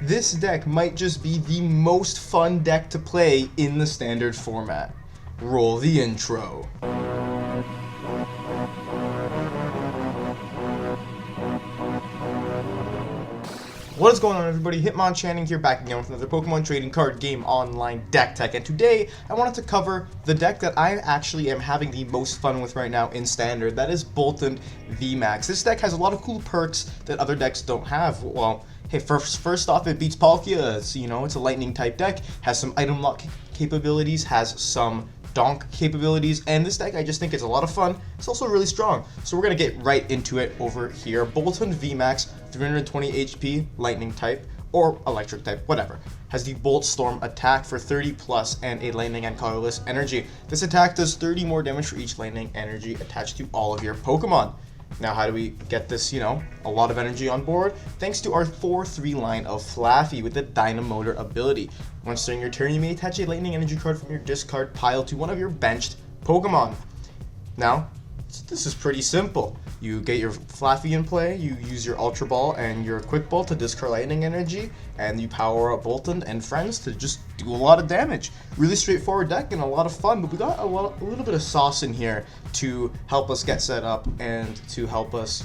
this deck might just be the most fun deck to play in the standard format. Roll the intro. What is going on, everybody? Hitmonchanting here, back again with another Pokemon trading card game online deck tech, and today I wanted to cover the deck that I actually am having the most fun with right now in standard. That is Boltund VMAX. This deck has a lot of cool perks that other decks don't have. Well, hey, first off, it beats Palkia. It's a lightning type deck, has some item lock capabilities, has some donk capabilities, and this deck I just think is a lot of fun. It's also really strong, so we're gonna get right into it over here. Boltund VMAX, 320 HP, lightning type or electric type, whatever. Has the Bolt Storm attack for 30 plus and a lightning and colorless energy. This attack does 30 more damage for each lightning energy attached to all of your Pokemon. Now, how do we get this, a lot of energy on board? Thanks to our 4-3 line of Flaaffy with the Dynamotor ability. Once during your turn, you may attach a lightning energy card from your discard pile to one of your benched Pokemon. Now, this is pretty simple. You get your Flaaffy in play, you use your Ultra Ball and your Quick Ball to discard lightning energy, and you power up Boltund and friends to just do a lot of damage. Really straightforward deck and a lot of fun, but we got a little bit of sauce in here to help us get set up and to help us,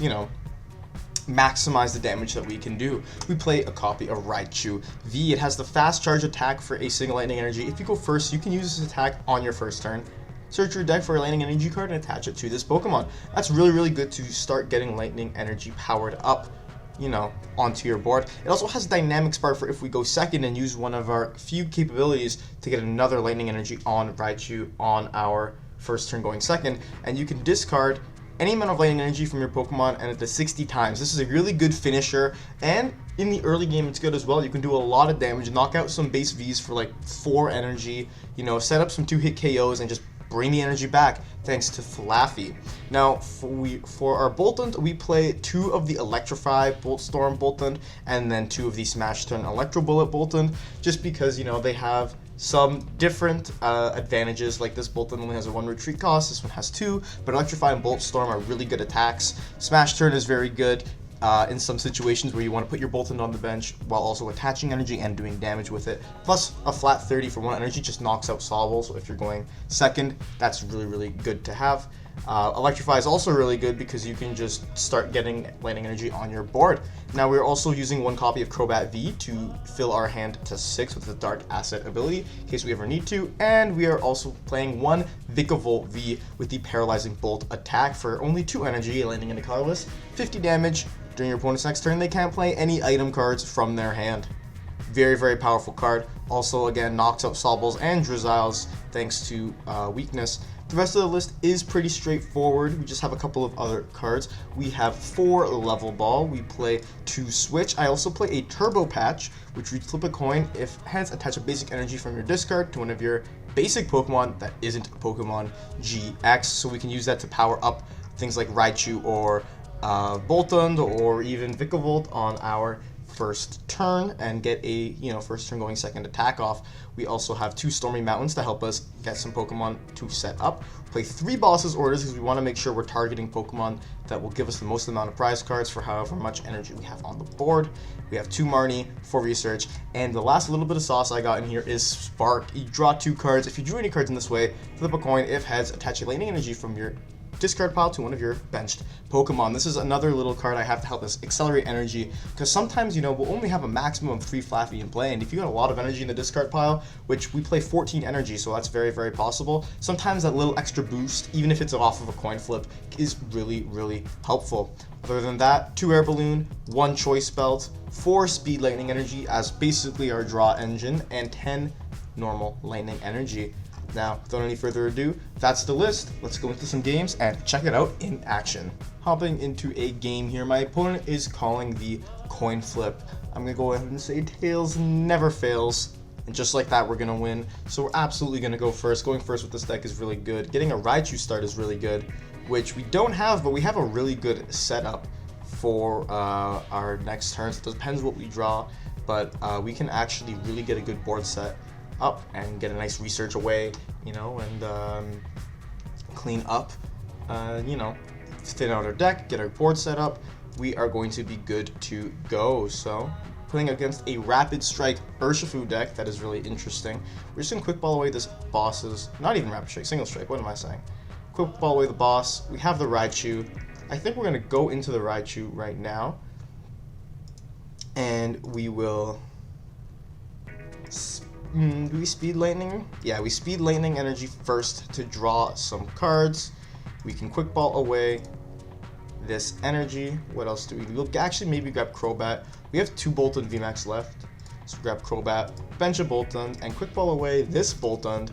maximize the damage that we can do. We play a copy of Raichu V. It has the fast charge attack for a single lightning energy. If you go first, you can use this attack on your first turn. Search your deck for a lightning energy card and attach it to this Pokemon. That's really, really good to start getting lightning energy powered up, onto your board. It also has Dynamic Spark for if we go second and use one of our few capabilities to get another lightning energy on Raichu on our first turn going second, and you can discard any amount of lightning energy from your Pokemon and it 60 times. This is a really good finisher, and in the early game it's good as well. You can do a lot of damage, knock out some base Vs for like 4 energy, set up some 2-hit KOs and just bring the energy back thanks to Flaaffy. Now, for our Boltund, we play 2 of the Electrify Bolt Storm Boltund and then 2 of the Smash Turn Electro Bullet Boltund, just because, they have some different advantages. Like this Boltund only has a 1 retreat cost, this one has 2, but Electrify and Bolt Storm are really good attacks. Smash Turn is very good in some situations where you want to put your Boltund on the bench while also attaching energy and doing damage with it. Plus, a flat 30 for 1 energy just knocks out Sobble, so if you're going second, that's really, really good to have. Electrify is also really good because you can just start getting lightning energy on your board. Now, we're also using 1 copy of Crobat V to fill our hand to 6 with the Dark Asset ability in case we ever need to, and we are also playing 1 Vikavolt V with the Paralyzing Bolt attack for only 2 energy, lightning and a colorless, 50 damage. During your opponent's next turn, they can't play any item cards from their hand. Very, very powerful card. Also, again, knocks out Sobbles and Drizzles thanks to weakness. The rest of the list is pretty straightforward. We just have a couple of other cards. We have 4 Level Ball. We play 2 Switch. I also play a Turbo Patch, which we flip a coin. If heads, attach a basic energy from your discard to one of your basic Pokemon that isn't Pokemon GX. So we can use that to power up things like Raichu or Boltund or even Vikavolt on our first turn and get a first turn going second attack off. We also have 2 Stormy Mountains to help us get some Pokemon to set up. Play 3 Bosses Orders because we want to make sure we're targeting Pokemon that will give us the most amount of prize cards for however much energy we have on the board. We have 2 Marnie for research, and the last little bit of sauce I got in here is Spark. You draw 2 cards. If you drew any cards in this way, flip a coin. If heads, attach a lightning energy from your discard pile to one of your benched Pokemon. This is another little card I have to help us accelerate energy, because sometimes, we'll only have a maximum of 3 Flaaffy in play, and if you got a lot of energy in the discard pile, which we play 14 energy, so that's very, very possible, sometimes that little extra boost, even if it's off of a coin flip, is really, really helpful. Other than that, 2 Air Balloon, 1 Choice Belt, 4 Speed Lightning Energy as basically our draw engine, and 10 normal Lightning Energy. Now, without any further ado, that's the list. Let's go into some games and check it out in action. Hopping into a game here, my opponent is calling the coin flip. I'm going to go ahead and say tails never fails. And just like that, we're going to win. So we're absolutely going to go first. Going first with this deck is really good. Getting a Raichu start is really good, which we don't have, but we have a really good setup for our next turns. It depends what we draw, but we can actually really get a good board set up and get a nice research away, and clean up, thin out our deck, get our board set up. We are going to be good to go. So playing against a Rapid Strike Urshifu deck that is really interesting. We're just going to Quick Ball away this boss's, not even Rapid Strike, Single Strike, what am I saying? Quick Ball away the boss. We have the Raichu. I think we're going to go into the Raichu right now. And we will... do we Speed Lightning? Yeah, we Speed Lightning Energy first to draw some cards. We can Quick Ball away this energy. What else do we do? We'll actually maybe grab Crobat. We have 2 Boltund VMAX left. So grab Crobat, bench a Boltund, and Quick Ball away this Boltund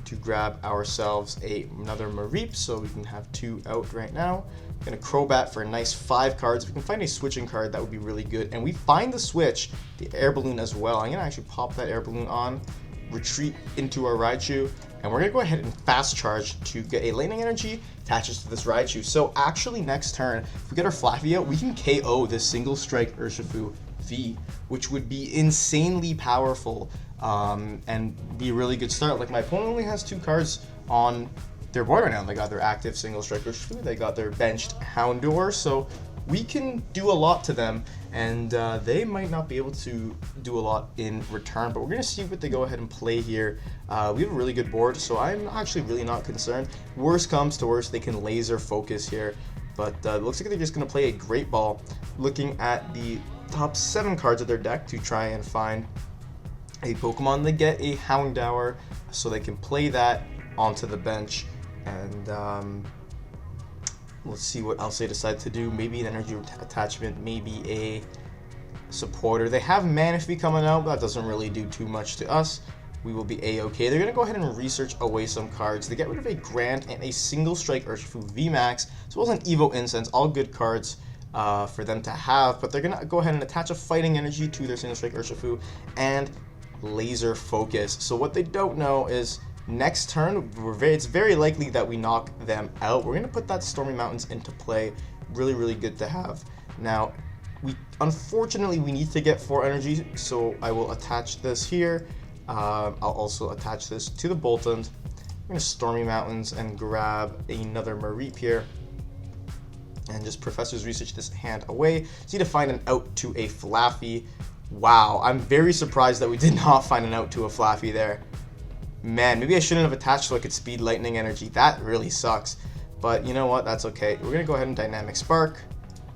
to grab ourselves another Mareep, so we can have 2 out right now. Gonna Crobat for a nice 5 cards. If we can find a switching card, that would be really good. And we find the switch, the Air Balloon as well. I'm gonna actually pop that Air Balloon on, retreat into our Raichu, and we're gonna go ahead and fast charge to get a Lightning Energy attaches to this Raichu. So actually next turn, if we get our Flaaffy out, we can KO this Single Strike Urshifu V, which would be insanely powerful and be a really good start. Like, my opponent only has 2 cards on their board right now. They got their active Single Strike Urshifu, they got their benched Houndour, so we can do a lot to them, and they might not be able to do a lot in return, but we're going to see what they go ahead and play here. We have a really good board, so I'm actually really not concerned. Worst comes to worst, they can laser focus here, but it looks like they're just going to play a Great Ball, looking at the top 7 cards of their deck to try and find a Pokemon. They get a Houndour, so they can play that onto the bench, and let's see what else they decide to do. Maybe an energy attachment, maybe a supporter. They have Manaphy coming out, but that doesn't really do too much to us. We will be a-okay. They're going to go ahead and research away some cards. They get rid of a Grand and a Single Strike Urshifu VMAX, as well as an Evo Incense, all good cards for them to have, but they're going to go ahead and attach a Fighting Energy to their Single Strike Urshifu and Laser Focus. So what they don't know is next turn, it's very likely that we knock them out. We're going to put that Stormy Mountains into play. Really, really good to have. Now, unfortunately, we need to get 4 energy, so I will attach this here. I'll also attach this to the Boltund. I'm going to Stormy Mountains and grab another Mareep here. And just Professor's Research this hand away. So you need to find an out to a Flaaffy. Wow, I'm very surprised that we did not find an out to a Flaaffy there. Man, maybe I shouldn't have attached so I could Speed Lightning Energy. That really sucks. But you know what? That's okay. We're going to go ahead and Dynamic Spark.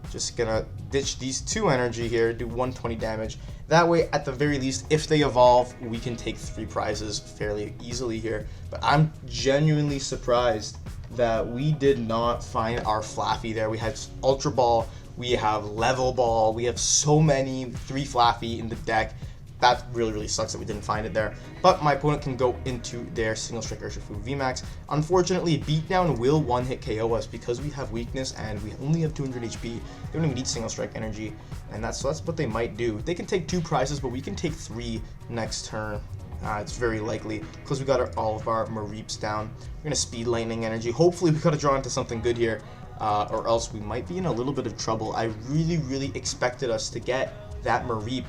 Just going to ditch these 2 energy here, do 120 damage. That way, at the very least, if they evolve, we can take 3 prizes fairly easily here. But I'm genuinely surprised that we did not find our Flaaffy there. We had Ultra Ball, we have Level Ball, we have so many 3 Flaaffy in the deck. That really, really sucks that we didn't find it there. But my opponent can go into their Single Strike Urshifu VMAX. Unfortunately, Beatdown will 1-hit KO us because we have weakness and we only have 200 HP. They don't even need Single Strike Energy, and that's what they might do. They can take 2 prizes, but we can take 3 next turn. It's very likely because we got all of our Mareeps down. We're going to Speed Lightning Energy. Hopefully, we got to draw into something good here, or else we might be in a little bit of trouble. I really, really expected us to get that Mareep.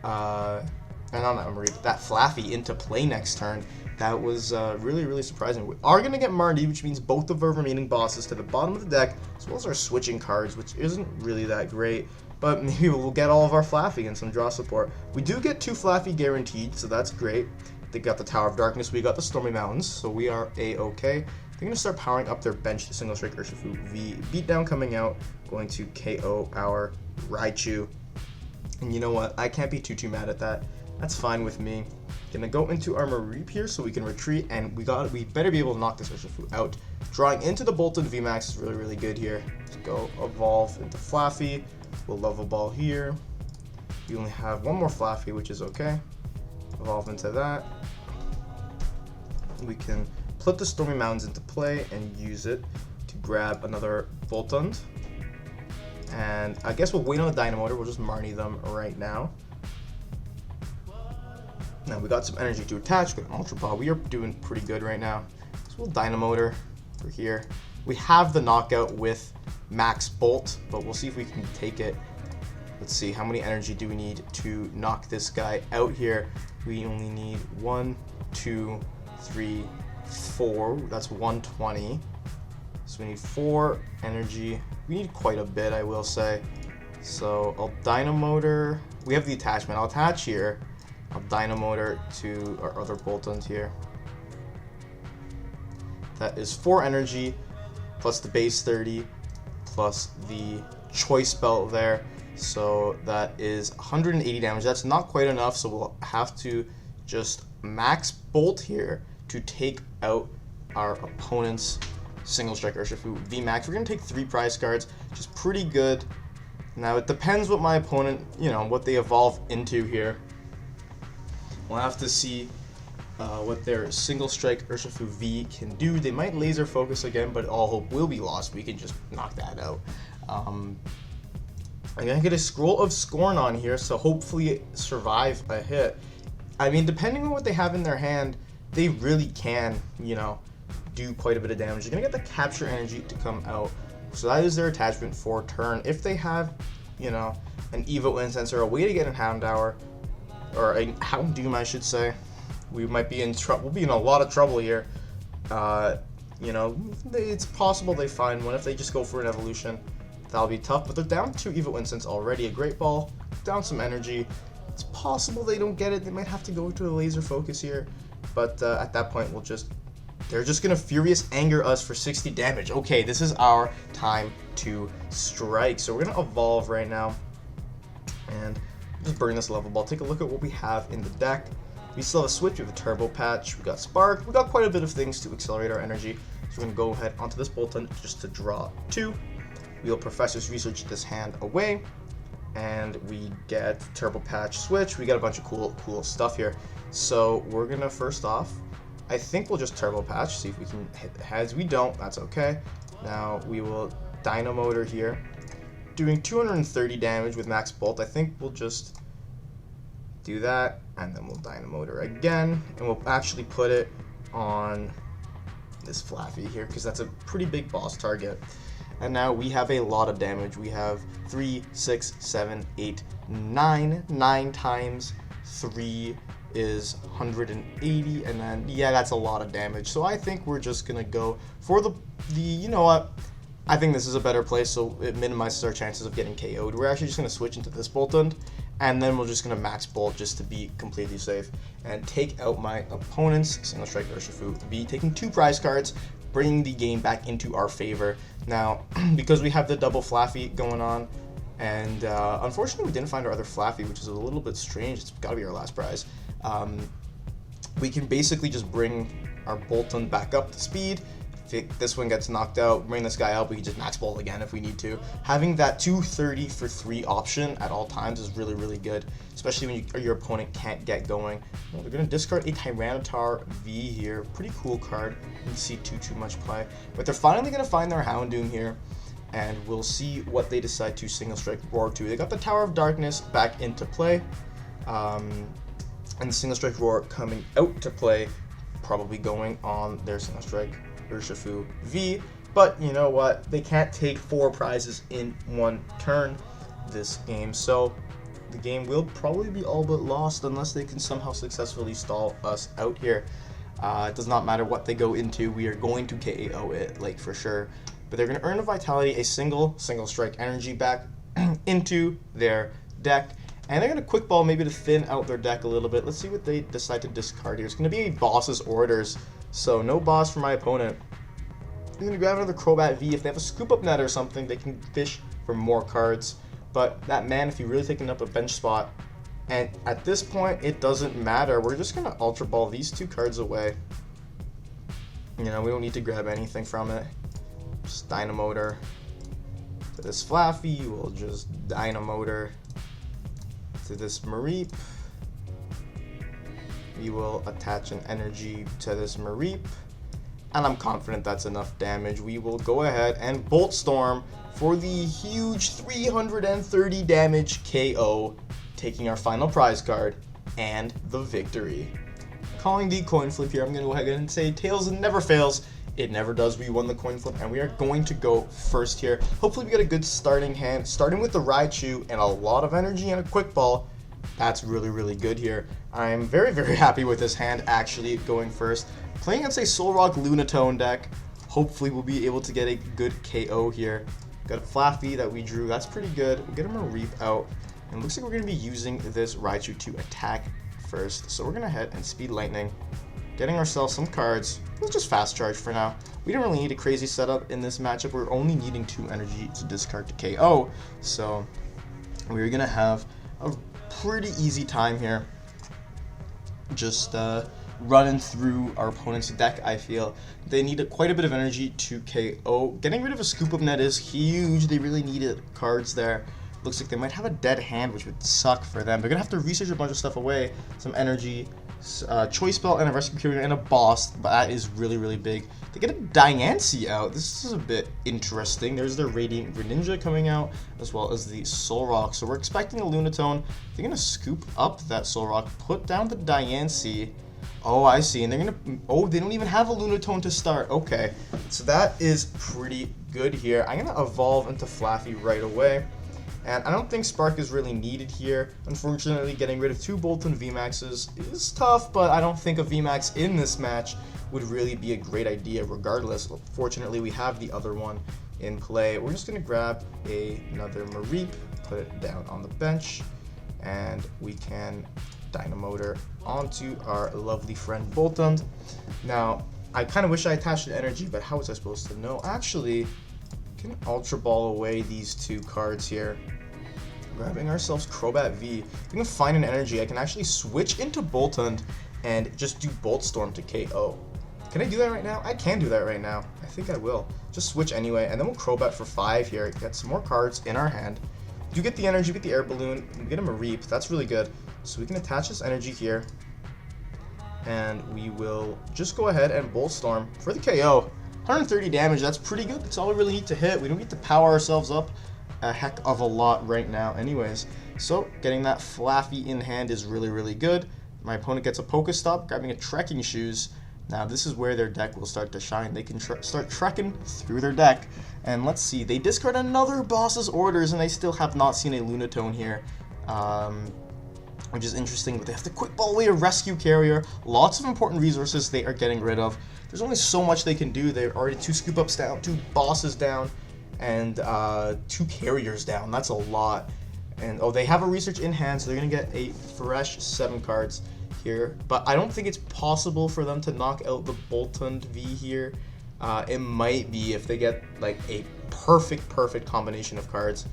That Flaaffy into play next turn. That was really, really surprising. We are going to get Marty, which means both of our remaining bosses to the bottom of the deck, as well as our switching cards, which isn't really that great. But maybe we'll get all of our Flaaffy and some draw support. We do get 2 Flaaffy guaranteed, so that's great. They got the Tower of Darkness, we got the Stormy Mountains, so we are a-okay. They're going to start powering up their bench, the Single Strike Urshifu V. Beatdown coming out, going to KO our Raichu. And you know what? I can't be too mad at that. That's fine with me. Gonna go into our Mareep here so we can retreat, and we better be able to knock this Urshifu out. Drawing into the Boltund VMAX is really, really good here. Let's go evolve into Flaaffy. We'll Level Ball here. We only have 1 more Flaaffy, which is okay. Evolve into that. We can put the Stormy Mountains into play and use it to grab another Boltund. And I guess we'll wait on the Dynamotor. We'll just Marnie them right now. Now we got some energy to attach. We got an Ultra Ball. We are doing pretty good right now. So we'll Dynamotor over here. We have the knockout with Max Bolt, but we'll see if we can take it. Let's see, how many energy do we need to knock this guy out here? We only need 1, 2, 3, 4. That's 120. So we need 4 energy. We need quite a bit, I will say. So I'll Dynamotor. We have the attachment. I'll attach here. I'll Dynamotor to our other Boltund here. That is 4 energy, plus the base 30, plus the Choice Belt there. So that is 180 damage. That's not quite enough, so we'll have to just max Bolt here to take out our opponent's Single Strike Urshifu VMAX. We're going to take 3 prize cards, which is pretty good. Now, it depends what my opponent, what they evolve into here. We'll have to see what their Single Strike Urshifu V can do. They might laser focus again, but all hope will be lost. We can just knock that out. I'm going to get a Scroll of Scorn on here, so hopefully survive a hit. I mean, depending on what they have in their hand, they really can, do quite a bit of damage. They're going to get the Capture Energy to come out. So that is their attachment for turn. If they have, an Evo Incense or a way to get a Houndour, or a Houndoom, I should say, we might be in trouble. We'll be in a lot of trouble here. It's possible they find one. If they just go for an evolution, that'll be tough. But they're down 2 Evo Incense already. A Great Ball, down some energy. It's possible they don't get it. They might have to go to a laser focus here. But at that point, they're just going to Furious Anger us for 60 damage. Okay, this is our time to strike. So we're going to evolve right now. And just burn this Level Ball. Take a look at what we have in the deck. We still have a Switch, we have a Turbo Patch, we got Spark, we got quite a bit of things to accelerate our energy. So we're going to go ahead onto this Boltund just to draw 2. We'll Professor's Research this hand away. And we get Turbo Patch Switch. We got a bunch of cool stuff here. So we're going to first off, I think we'll just Turbo Patch, see if we can hit the heads. We don't, that's okay. Now we will Dynamotor here, doing 230 damage with Max Bolt. I think we'll just do that, and then we'll Dynamotor again, and we'll actually put it on this Flaaffy here, because that's a pretty big boss target. And now we have a lot of damage. We have 3, 6, 7, 8, 9. 9 times 3 is 180, and then, yeah, that's a lot of damage. So I think we're just going to go for the you know what? I think this is a better play, so it minimizes our chances of getting KO'd. We're actually just going to switch into this Boltund, and then we're just going to max Bolt just to be completely safe and take out my opponent's Single Strike Urshifu V, taking 2 prize cards, bringing the game back into our favor. Now, because we have the double Flaaffy going on, and unfortunately we didn't find our other Flaaffy, which is a little bit strange. It's got to be our last prize. We can basically just bring our Boltund back up to speed. If this one gets knocked out, bring this guy up, we can just max Bolt again if we need to. Having that 230 for 3 option at all times is really, really good, especially when your opponent can't get going. Well, they're going to discard a Tyranitar V here. Pretty cool card. Didn't see too much play. But they're finally going to find their Houndoom here, and we'll see what they decide to Single Strike Roar to. They got the Tower of Darkness back into play, and the Single Strike Roar coming out to play, probably going on their Single Strike Urshifu V, but you know what? They can't take 4 prizes in 1 turn this game, so the game will probably be all but lost unless they can somehow successfully stall us out here. It does not matter what they go into, we are going to KO it, like, for sure. But they're going to earn a Vitality, a single Strike Energy back into their deck, and they're going to Quick Ball maybe to thin out their deck a little bit. Let's see what they decide to discard here. It's going to be a Boss's Orders. So no boss for my opponent. They're going to grab another Crobat V. If they have a Scoop Up Net or something, they can fish for more cards. But that man, if you're really taking up a bench spot, and at this point, it doesn't matter. We're just going to Ultra Ball these 2 cards away. We don't need to grab anything from it. Just Dynamotor to this Flaaffy. We'll just Dynamotor to this Mareep. We will attach an energy to this Mareep, and I'm confident that's enough damage. We will go ahead and Bolt Storm for the huge 330 damage KO, taking our final prize card and the victory. Calling the coin flip here, I'm going to go ahead and say Tails never fails. It never does. We won the coin flip, and we are going to go first here. Hopefully we get a good starting hand, starting with the Raichu and a lot of energy and a Quick Ball. That's really, really good here. I'm very, very happy with this hand actually going first. Playing against a Solrock Lunatone deck, hopefully we'll be able to get a good KO here. Got a Flaaffy that we drew. That's pretty good. We'll get a Mareep out. And it looks like we're going to be using this Raichu to attack first. So we're going to head and Speed Lightning, getting ourselves some cards. Let's just Fast Charge for now. We don't really need a crazy setup in this matchup. We're only needing 2 energy to discard to KO. So we're going to have a pretty easy time here. Just running through our opponent's deck, I feel. They need quite a bit of energy to KO. Getting rid of a Scoop Up Net is huge. They really needed cards there. Looks like they might have a dead hand, which would suck for them. They're going to have to research a bunch of stuff away. Some energy, Choice Belt and a Rescue Carrier and a Boss, but that is really, really big. They get a Diancie out. This is a bit interesting. There's their Radiant Greninja coming out, as well as the Solrock. So we're expecting a Lunatone. They're going to scoop up that Solrock, put down the Diancie. Oh, I see. And they're going to... Oh, they don't even have a Lunatone to start. Okay. So that is pretty good here. I'm going to evolve into Flaaffy right away. And I don't think Spark is really needed here. Unfortunately, getting rid of 2 Boltund VMAXs is tough, but I don't think a VMAX in this match would really be a great idea regardless. Fortunately, we have the other one in play. We're just going to grab another Mareep, put it down on the bench, and we can Dynamotor onto our lovely friend Boltund. Now, I kind of wish I attached an energy, but how was I supposed to know? Actually, we can Ultra Ball away these 2 cards here. Grabbing ourselves Crobat V. If we can find an energy, I can actually switch into Boltund and just do Bolt Storm to KO. Can I do that right now? I can do that right now. I think I will. Just switch anyway, and then we'll Crobat for 5 here. Get some more cards in our hand. You get the energy, you get the Air Balloon, we get a Mareep. That's really good. So we can attach this energy here, and we will just go ahead and Bolt Storm for the KO. 130 damage, that's pretty good. That's all we really need to hit. We don't need to power ourselves up a heck of a lot right now anyways. So getting that Flaaffy in hand is really, really good. My opponent gets a Pokestop, grabbing a Trekking Shoes. Now this is where their deck will start to shine. They can start trekking through their deck. And let's see, they discard another Boss's Orders, and they still have not seen a Lunatone here. Which is interesting, but they have to Quick Ball away a Rescue Carrier. Lots of important resources they are getting rid of. There's only so much they can do. They're already 2 Scoop Ups down, 2 Bosses down, and 2 Carriers down. That's a lot. And oh, they have a Research in hand, so they're going to get a fresh 7 cards here. But I don't think it's possible for them to knock out the Boltund V here. It might be if they get like a perfect combination of cards.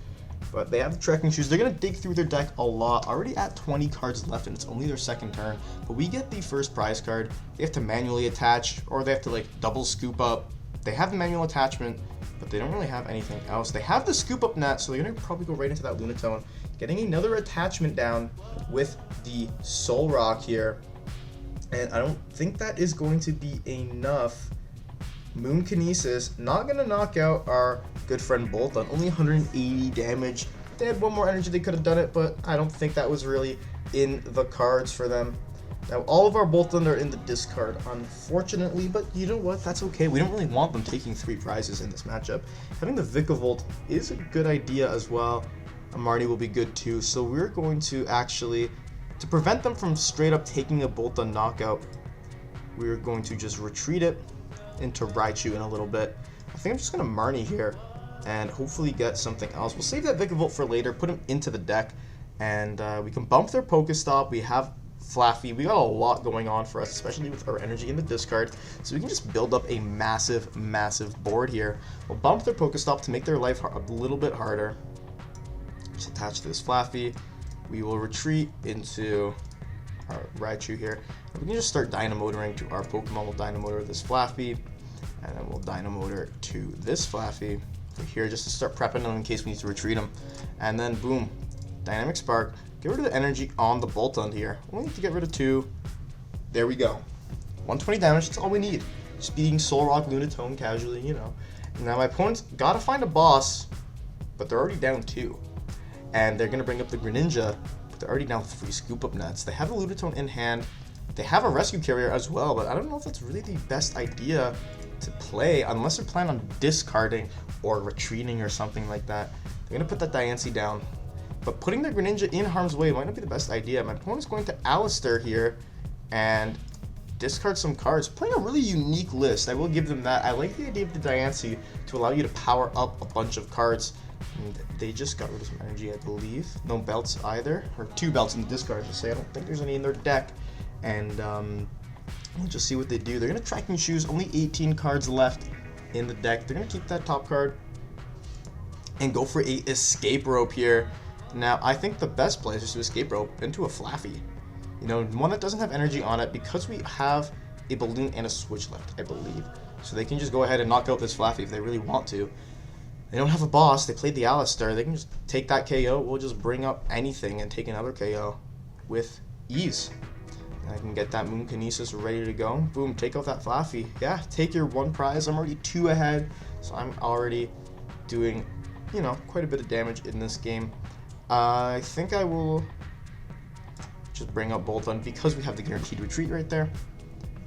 But they have the Trekking Shoes. They're going to dig through their deck a lot. Already at 20 cards left, and it's only their 2nd turn. But we get the first prize card. They have to manually attach, or they have to like double Scoop Up. They have the manual attachment, but they don't really have anything else. They have the Scoop Up Net, so they're going to probably go right into that Lunatone. Getting another attachment down with the Solrock here. And I don't think that is going to be enough. Moon Kinesis, not going to knock out our good friend Boltund. Only 180 damage. If they had 1 more energy, they could have done it, but I don't think that was really in the cards for them. Now, all of our Boltund are in the discard, unfortunately, but you know what? That's okay. We don't really want them taking 3 prizes in this matchup. Having the Vikavolt is a good idea as well. Marnie will be good too, so we're going to actually, to prevent them from straight up taking a Boltund knockout, we're going to just retreat it into Raichu in a little bit. I think I'm just going to Marnie here and hopefully get something else. We'll save that Vikavolt for later, put him into the deck, and we can bump their Pokestop. We have Flaaffy. We got a lot going on for us, especially with our energy in the discard, so we can just build up a massive board here. We'll bump their Pokestop to make their life a little bit harder. Just attach this Flaaffy. We will retreat into our Raichu here. And we can just start Dynamotoring to our Pokemon. We'll Dynamotor this Flaaffy, and then we'll Dynamotor to this Flaaffy here just to start prepping them in case we need to retreat them. And then boom, Dynamic Spark. Get rid of the energy on the Boltund here. We need to get rid of 2. There we go. 120 damage, that's all we need. Just beating Solrock, Lunatone casually, you know. Now my opponent's gotta find a boss, but they're already down 2. And they're gonna bring up the Greninja, but they're already down 3 Scoop Up Nets. They have a Lunatone in hand. They have a Rescue Carrier as well, but I don't know if that's really the best idea to play unless they're planning on discarding or retreating or something like that. They're gonna put that Diancie down. But putting the Greninja in harm's way might not be the best idea. My opponent's going to Alistair here, and discard some cards. Playing a really unique list, I will give them that. I like the idea of the Diancie to allow you to power up a bunch of cards. And they just got rid of some energy, I believe. No belts either, or 2 belts in the discard, to say. I don't think there's any in their deck. And we'll just see what they do. They're going to Trekking Shoes, only 18 cards left in the deck. They're going to keep that top card and go for a Escape Rope here. Now, I think the best play is just to Escape Rope into a Flaaffy. You know, one that doesn't have energy on it, because we have a Balloon and a Switch left, I believe. So they can just go ahead and knock out this Flaaffy if they really want to. They don't have a boss. They played the Alistar. They can just take that KO. We'll just bring up anything and take another KO with ease. And I can get that Moon Kinesis ready to go. Boom, take out that Flaaffy. Yeah, take your 1 prize. I'm already 2 ahead, so I'm already doing, you know, quite a bit of damage in this game. I think I will just bring up Boltund because we have the Guaranteed Retreat right there.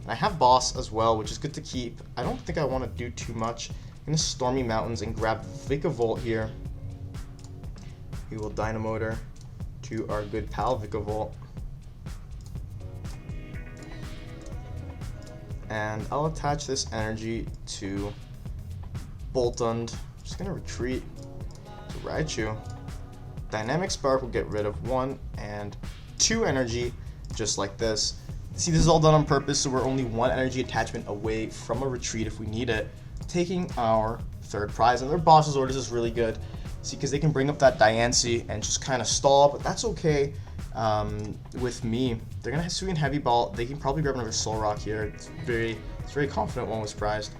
And I have Boss as well, which is good to keep. I don't think I want to do too much. I'm going to Stormy Mountains and grab Vikavolt here. We will Dynamotor to our good pal Vikavolt. And I'll attach this energy to Boltund. Just going to retreat to Raichu. Dynamic Spark will get rid of 1 and 2 energy, just like this. See, this is all done on purpose, so we're only 1 energy attachment away from a retreat if we need it. Taking our 3rd prize, and their boss's orders is really good. See, because they can bring up that Diancie and just kind of stall, but that's okay with me. They're gonna have Sweet and Heavy Ball. They can probably grab another Solrock here. It's very confident one was prized,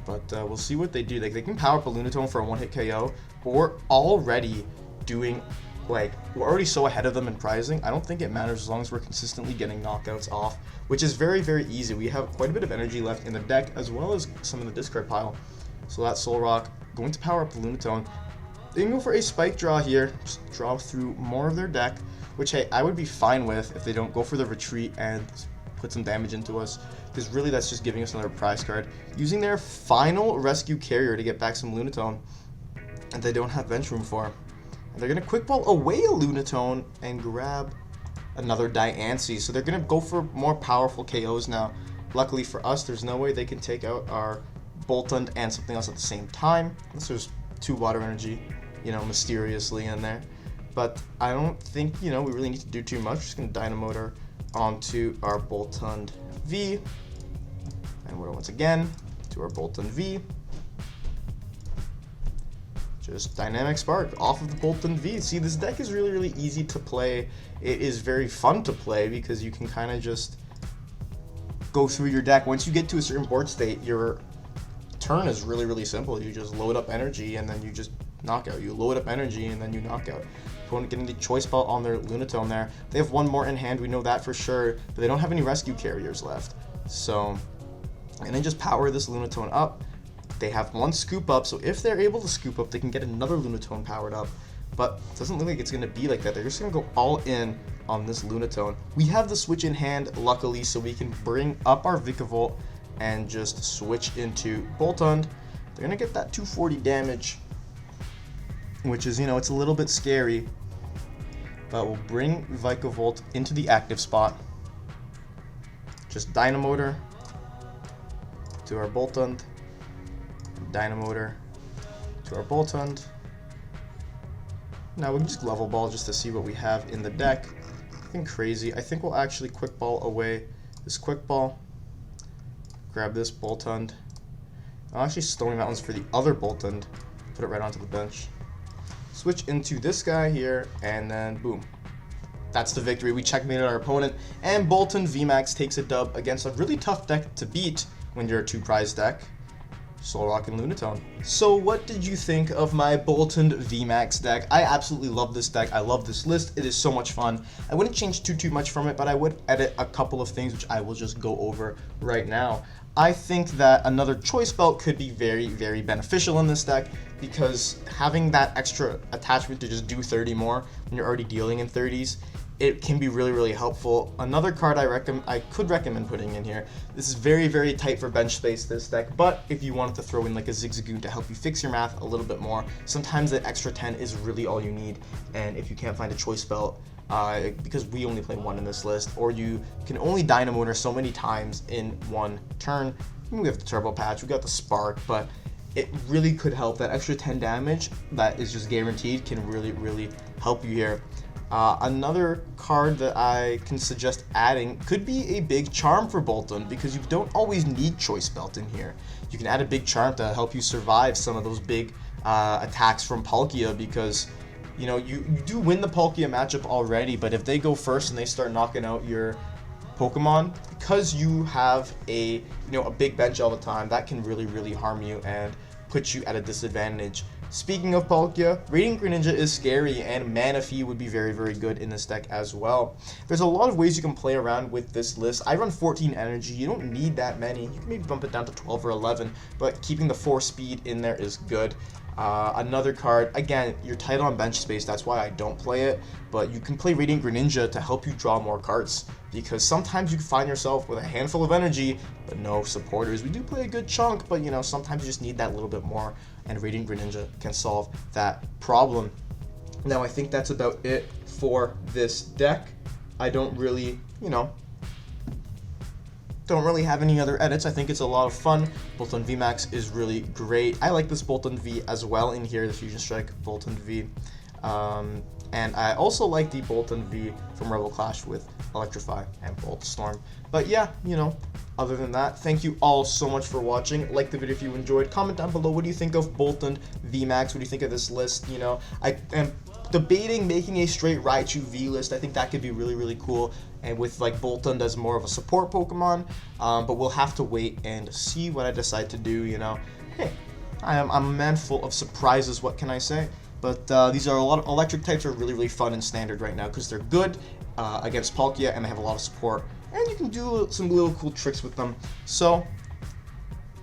but we'll see what they do. Like, they can power up a Lunatone for a 1-hit KO, but we're already doing, like, we're already so ahead of them in prizing. I don't think it matters as long as we're consistently getting knockouts off, which is very easy. We have quite a bit of energy left in the deck, as well as some in the discard pile. So that Solrock going to power up the Lunatone. They can go for a Spike Draw here, just draw through more of their deck, which, hey, I would be fine with if they don't go for the retreat and put some damage into us, because really that's just giving us another prize card. Using their final Rescue Carrier to get back some Lunatone, and they don't have bench room for. And they're going to Quick Ball away a Lunatone and grab another Diancie. So they're going to go for more powerful KOs now. Luckily for us, there's no way they can take out our Boltund and something else at the same time. Unless there's 2 water energy, you know, mysteriously in there. But I don't think, you know, we really need to do too much. We're just going to Dynamotor onto our Boltund V. And we're once again to our Boltund V. Just Dynamic Spark off of the Boltund V. See, this deck is really easy to play. It is very fun to play because you can kind of just go through your deck. Once you get to a certain board state, your turn is really simple. You just load up energy and then you just knock out. You load up energy and then you knock out. Opponent getting the Choice Belt on their Lunatone there. They have 1 more in hand, we know that for sure, but they don't have any Rescue Carriers left. So, and then just power this Lunatone up. They have 1 Scoop Up, so if they're able to Scoop Up, they can get another Lunatone powered up. But it doesn't look like it's going to be like that. They're just going to go all in on this Lunatone. We have the Switch in hand, luckily, so we can bring up our Vikavolt and just switch into Boltund. They're going to get that 240 damage, which is, you know, it's a little bit scary. But we'll bring Vikavolt into the active spot. Just Dynamotor to our Boltund. Dynamotor to our Boltund. Now we can just Level Ball just to see what we have in the deck. Nothing crazy. I think we'll actually Quick Ball away this Quick Ball. Grab this Boltund. I'll actually Stormy Mountains for the other Boltund. Put it right onto the bench. Switch into this guy here, and then boom. That's the victory. We checkmated our opponent, and Boltund VMAX takes a dub against a really tough deck to beat when you're a 2-prize deck. Solrock and Lunatone. So what did you think of my Boltund VMAX deck? I absolutely love this deck. I love this list. It is so much fun. I wouldn't change too much from it, but I would edit a couple of things, which I will just go over right now. I think that another Choice Belt could be very beneficial in this deck, because having that extra attachment to just do 30 more when you're already dealing in 30s, it can be really helpful. Another card I could recommend putting in here. This is very tight for bench space, this deck, but if you wanted to throw in like a Zigzagoon to help you fix your math a little bit more, sometimes that extra 10 is really all you need, and if you can't find a Choice Belt because we only play one in this list, or you can only Dynamotor so many times in one turn. We have the Turbo Patch, we got the Spark, but it really could help. That extra 10 damage that is just guaranteed can really help you here. Another card that I can suggest adding could be a big charm for Boltund, because you don't always need Choice Belt in here. You can add a big charm to help you survive some of those big attacks from Palkia, because you know you do win the Palkia matchup already, but if they go first and they start knocking out your Pokemon, because you have a big bench all the time, that can really harm you and put you at a disadvantage. Speaking of Palkia, Radiant Greninja is scary, and Manaphy would be very good in this deck as well. There's a lot of ways you can play around with this list. I run 14 energy, you don't need that many. You can maybe bump it down to 12 or 11, but keeping the 4 speed in there is good. Another card, again, you're tight on bench space, that's why I don't play it, but you can play Radiant Greninja to help you draw more cards, because sometimes you can find yourself with a handful of energy, but no supporters. We do play a good chunk, but sometimes you just need that little bit more, and Radiant Greninja can solve that problem. Now, I think that's about it for this deck. I don't really, don't really have any other edits. I think it's a lot of fun. Boltund VMAX is really great. I like this Boltund V as well in here, the Fusion Strike Boltund V. And I also like the Boltund V from Rebel Clash with Electrify and Bolt Storm. But yeah, other than that, thank you all so much for watching. Like the video if you enjoyed. Comment down below, what do you think of Boltund VMAX? What do you think of this list? I am debating making a straight Raichu V list. I think that could be really cool, and with like Boltund as more of a support Pokemon, but we'll have to wait and see what I decide to do. Hey, I'm a man full of surprises, what can I say? But these are a lot of electric types are really fun in standard right now, because they're good against Palkia and they have a lot of support, and you can do some little cool tricks with them. So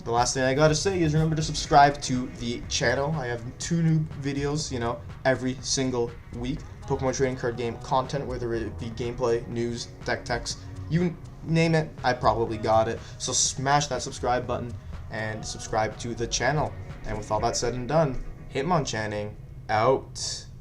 the last thing I gotta say is remember to subscribe to the channel. I have 2 new videos, every single week. Pokemon trading card game content, whether it be gameplay, news, deck techs, you name it, I probably got it. So smash that subscribe button and subscribe to the channel. And with all that said and done, Hitmonchanting out.